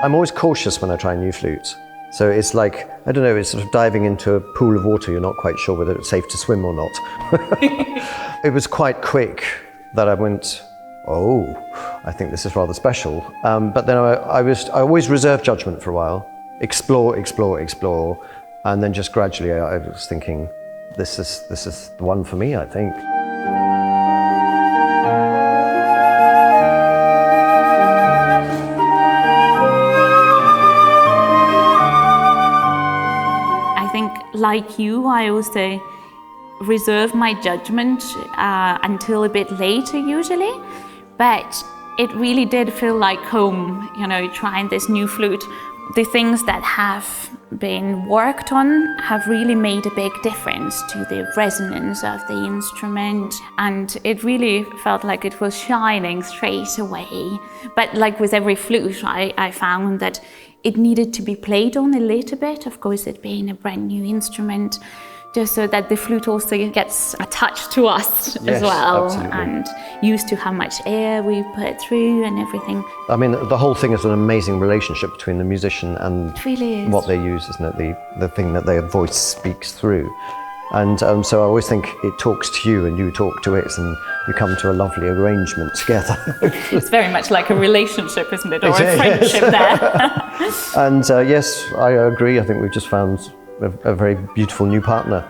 I'm always cautious when I try new flutes. So it's like, I don't know, it's sort of diving into a pool of water. You're not quite sure whether it's safe to swim or not. It was quite quick that I went, oh, I think this is rather special. But then I always reserved judgment for a while, explore, and then just gradually I was thinking, this is the one for me, I think. Like you, I also reserve my judgment until a bit later usually, but it really did feel like home, you know, trying this new flute. The things that have been worked on have really made a big difference to the resonance of the instrument, and it really felt like it was shining straight away. But like with every flute, I found that it needed to be played on a little bit, of course it being a brand new instrument, just so that the flute also gets attached to us as well, absolutely. And used to how much air we put through and everything. I mean, the whole thing is an amazing relationship between the musician and really what they use, isn't it? The thing that their voice speaks through. And so I always think it talks to you and you talk to it, and you come to a lovely arrangement together. It's very much like a relationship, isn't it? Or a friendship there. And yes, I agree. I think we've just found a very beautiful new partner.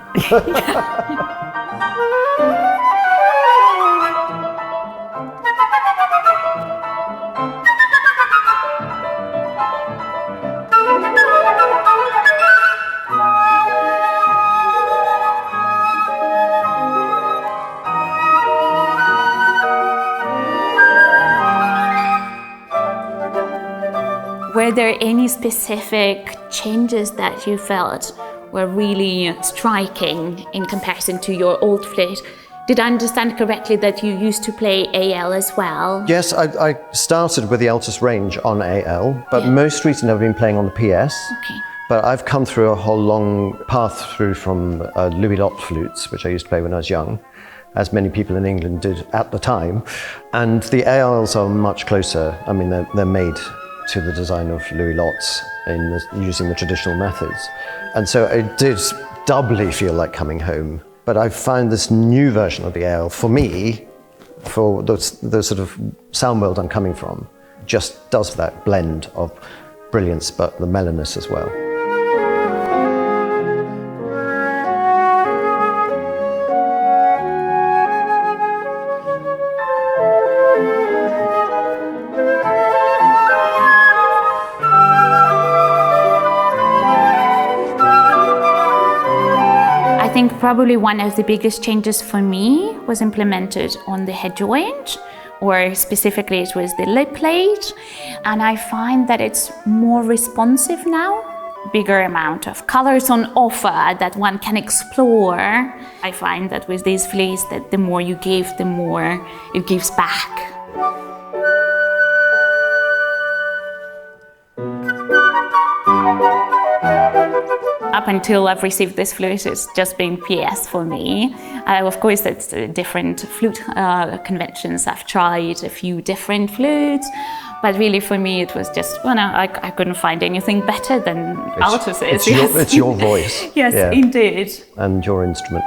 Were there any specific changes that you felt were really striking in comparison to your old flute? Did I understand correctly that you used to play AL as well? Yes, I started with the ALTUS range on AL, but most recently I've been playing on the PS. Okay. But I've come through a whole long path through from Louis Lot flutes, which I used to play when I was young, as many people in England did at the time. And the ALs are much closer. I mean, they're made to the design of Louis Lot's using the traditional methods. And so it did doubly feel like coming home. But I found this new version of the AL, for me, for the sort of sound world I'm coming from, just does that blend of brilliance, but the mellowness as well. I think probably one of the biggest changes for me was implemented on the head joint, or specifically it was the lip plate, and I find that it's more responsive now. Bigger amount of colors on offer that one can explore. I find that with these flutes that the more you give, the more it gives back. Up until I've received this flute, it's just been PS for me. Of course, that's different flute conventions. I've tried a few different flutes, but really for me it was just, well, no, I couldn't find anything better than ALTUS is. It's your voice. Yes, indeed. And your instrument.